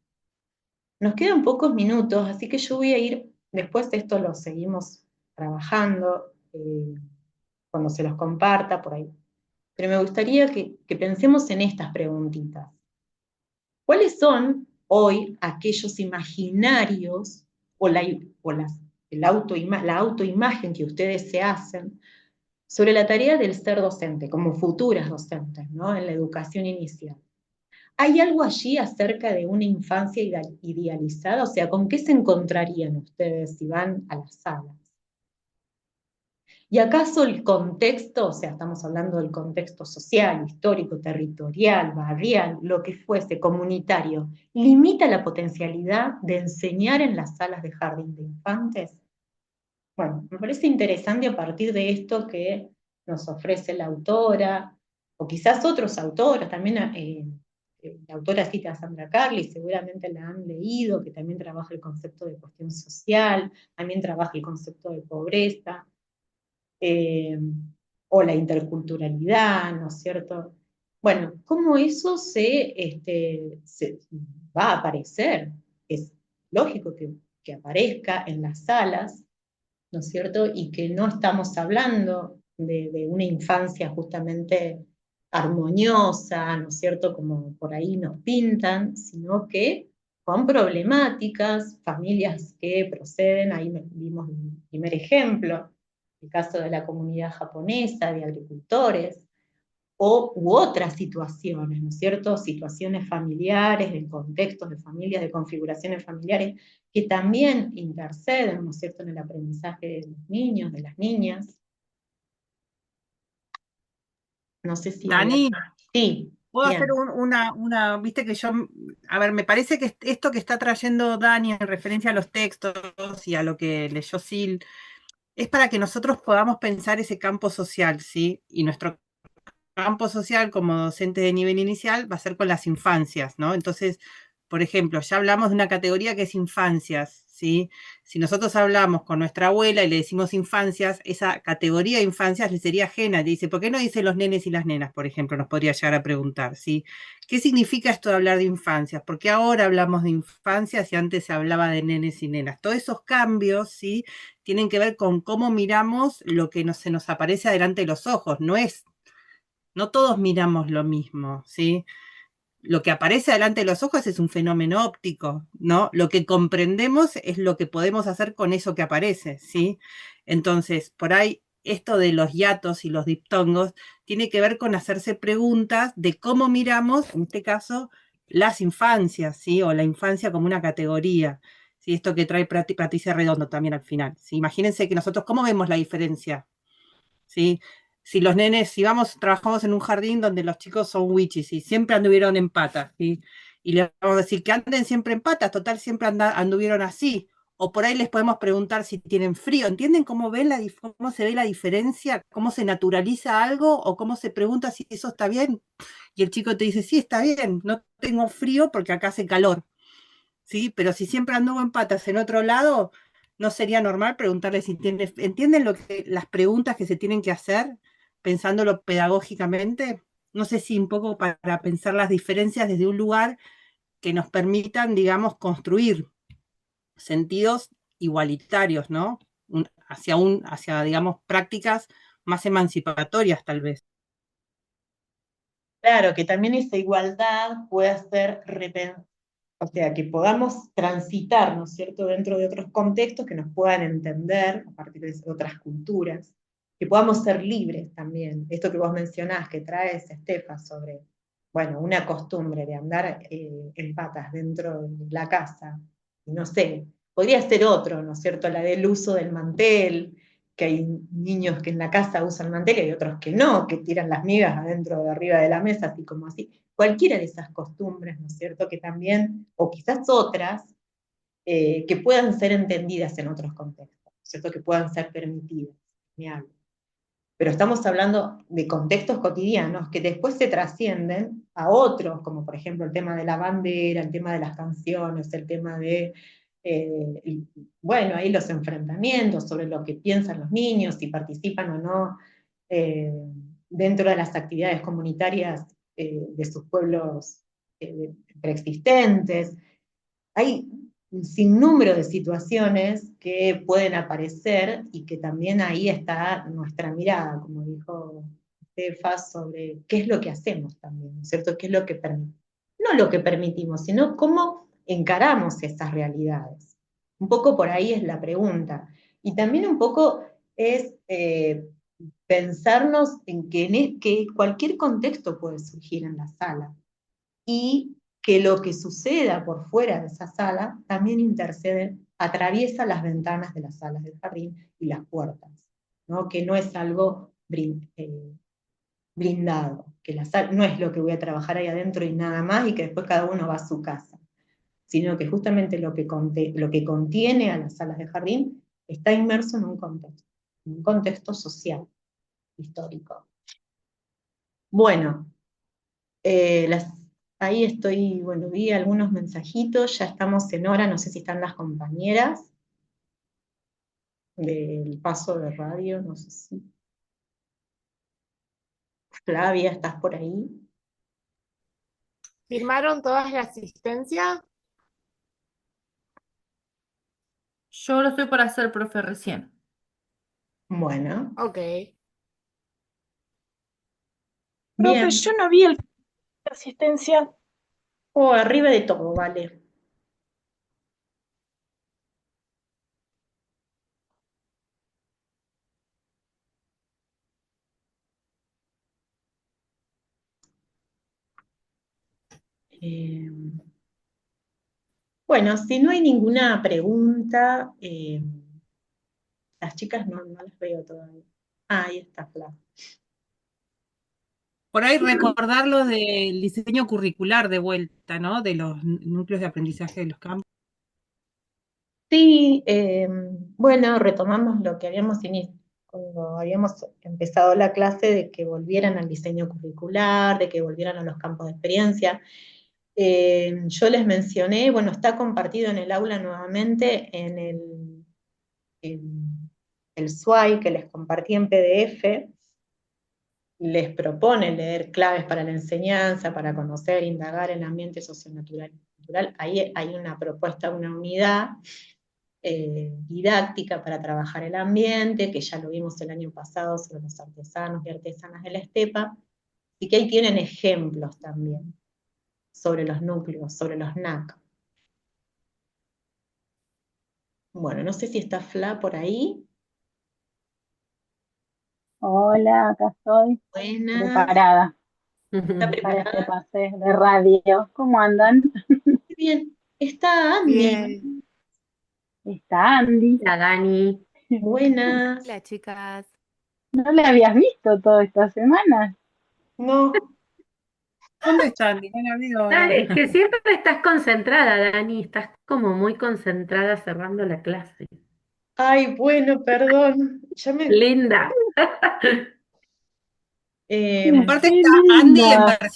Nos quedan pocos minutos, así que yo voy a ir, después de esto lo seguimos trabajando, cuando se los comparta por ahí. Pero me gustaría que pensemos en estas preguntitas. ¿Cuáles son hoy aquellos imaginarios o la autoimagen que ustedes se hacen sobre la tarea del ser docente, como futuras docentes, ¿no?, en la educación inicial? ¿Hay algo allí acerca de una infancia idealizada? O sea, ¿con qué se encontrarían ustedes si van a las salas? ¿Y acaso el contexto, o sea, estamos hablando del contexto social, histórico, territorial, barrial, lo que fuese, comunitario, limita la potencialidad de enseñar en las salas de jardín de infantes? Bueno, me parece interesante a partir de esto que nos ofrece la autora, o quizás otros autores, también la autora cita a Sandra Carli, seguramente la han leído, que también trabaja el concepto de cuestión social, también trabaja el concepto de pobreza, o la interculturalidad, ¿no es cierto? Bueno, ¿cómo eso se va a aparecer? Es lógico que aparezca en las salas, ¿no es cierto? Y que no estamos hablando de una infancia justamente armoniosa, ¿no es cierto?, como por ahí nos pintan, sino que con problemáticas, familias que proceden, ahí vimos un primer ejemplo, el caso de la comunidad japonesa, de agricultores, u otras situaciones, ¿no es cierto? Situaciones familiares, de contextos de familias, de configuraciones familiares, que también interceden, ¿no es cierto?, en el aprendizaje de los niños, de las niñas. No sé si... Dani, sí, puedo bien. hacer viste que yo, a ver, me parece que esto que está trayendo Dani en referencia a los textos y a lo que leyó Sil, es para que nosotros podamos pensar ese campo social, ¿sí? Y nuestro campo social como docente de nivel inicial va a ser con las infancias, ¿no? Entonces, por ejemplo, ya hablamos de una categoría que es infancias, ¿sí? Si nosotros hablamos con nuestra abuela y le decimos infancias, esa categoría de infancias le sería ajena. Le dice, ¿por qué no dice los nenes y las nenas, por ejemplo? Nos podría llegar a preguntar, ¿sí? ¿Qué significa esto de hablar de infancias? ¿Por qué ahora hablamos de infancias y antes se hablaba de nenes y nenas? Todos esos cambios, ¿sí?, tienen que ver con cómo miramos lo que se nos aparece adelante de los ojos. No todos miramos lo mismo, ¿sí? Lo que aparece delante de los ojos es un fenómeno óptico, ¿no? Lo que comprendemos es lo que podemos hacer con eso que aparece, ¿sí? Entonces, por ahí, esto de los hiatos y los diptongos tiene que ver con hacerse preguntas de cómo miramos, en este caso, las infancias, ¿sí? O la infancia como una categoría, ¿sí? Esto que trae Patricia Redondo también al final, ¿sí? Imagínense que nosotros, ¿cómo vemos la diferencia? ¿Sí? Si los nenes, si trabajamos en un jardín donde los chicos son wichis y siempre anduvieron en patas, ¿sí? Y les vamos a decir que anden siempre en patas, total, siempre anduvieron así. O por ahí les podemos preguntar si tienen frío. ¿Entienden cómo se ve la diferencia? ¿Cómo se naturaliza algo? ¿O cómo se pregunta si eso está bien? Y el chico te dice, sí, está bien, no tengo frío porque acá hace calor. ¿Sí? Pero si siempre anduvo en patas en otro lado, ¿no sería normal preguntarle si entienden las preguntas que se tienen que hacer, pensándolo pedagógicamente? No sé si un poco para pensar las diferencias desde un lugar que nos permitan, digamos, construir sentidos igualitarios, ¿no? Hacia, digamos, prácticas más emancipatorias, tal vez. Claro, que también esa igualdad pueda ser o sea, que podamos transitar, ¿no es cierto?, dentro de otros contextos que nos puedan entender a partir de otras culturas, que podamos ser libres también. Esto que vos mencionás, que traes, Estefa, sobre, bueno, una costumbre de andar en patas dentro de la casa, y no sé, podría ser otro, ¿no es cierto?, la del uso del mantel, que hay niños que en la casa usan mantel y hay otros que no, que tiran las migas adentro de arriba de la mesa, así como así. Cualquiera de esas costumbres, ¿no es cierto?, que también, o quizás otras, que puedan ser entendidas en otros contextos, ¿no es cierto?, que puedan ser permitidas. Pero estamos hablando de contextos cotidianos que después se trascienden a otros, como por ejemplo el tema de la bandera, el tema de las canciones, el tema de, bueno, ahí los enfrentamientos sobre lo que piensan los niños, si participan o no eh, dentro de las actividades comunitarias de sus pueblos preexistentes. Hay un sinnúmero de situaciones que pueden aparecer y que también ahí está nuestra mirada, como dijo Estefa, sobre qué es lo que hacemos también, ¿no es cierto? ¿Qué es lo que permitimos? No lo que permitimos, sino cómo encaramos esas realidades. Un poco por ahí es la pregunta. Y también un poco es pensarnos en que cualquier contexto puede surgir en la sala y que lo que suceda por fuera de esa sala también intercede, atraviesa las ventanas de las salas del jardín y las puertas, ¿no? Que no es algo blindado, que la sala no es lo que voy a trabajar ahí adentro y nada más y que después cada uno va a su casa, sino que justamente lo que contiene a las salas de jardín está inmerso en un contexto social, histórico. Bueno, ahí estoy, bueno, vi algunos mensajitos, ya estamos en hora, no sé si están las compañeras del paso de radio, no sé si. Flavia, ¿estás por ahí? ¿Firmaron todas la asistencia? Yo lo estoy por hacer, profe, recién. Bueno, Ok. Profe, bien. yo no vi la asistencia. Oh, arriba de todo, vale. Eh, bueno, si no hay ninguna pregunta, las chicas no las veo todavía. Ah, ahí está, Fla. Por ahí recordar lo del diseño curricular de vuelta, ¿no? De los núcleos de aprendizaje de los campos. Sí, bueno, retomamos lo que cuando habíamos empezado la clase, de que volvieran al diseño curricular, de que volvieran a los campos de experiencia. Yo les mencioné, bueno, está compartido en el aula nuevamente en el SWAI que les compartí en PDF. Les propone leer claves para la enseñanza, para conocer, indagar en el ambiente socionatural y cultural. Ahí hay una propuesta, una unidad didáctica para trabajar el ambiente, que ya lo vimos el año pasado sobre los artesanos y artesanas de la estepa, y que ahí tienen ejemplos también sobre los núcleos, sobre los NAC. Bueno, no sé si está Fla por ahí. Hola, acá estoy, Buenas. preparada ¿Está para este preparada? pase de radio. ¿Cómo andan? Muy bien. Está Andy. Bien. Está Andy. La Dani. Buenas. Hola, chicas. ¿No la habías visto toda esta semana? No. ¿Dónde están? No la veo Ah, ahora. es que siempre estás concentrada, Dani, estás como muy concentrada cerrando la clase. Ay, bueno, perdón. Linda. Aparte ¡Qué está Andy en linda! versión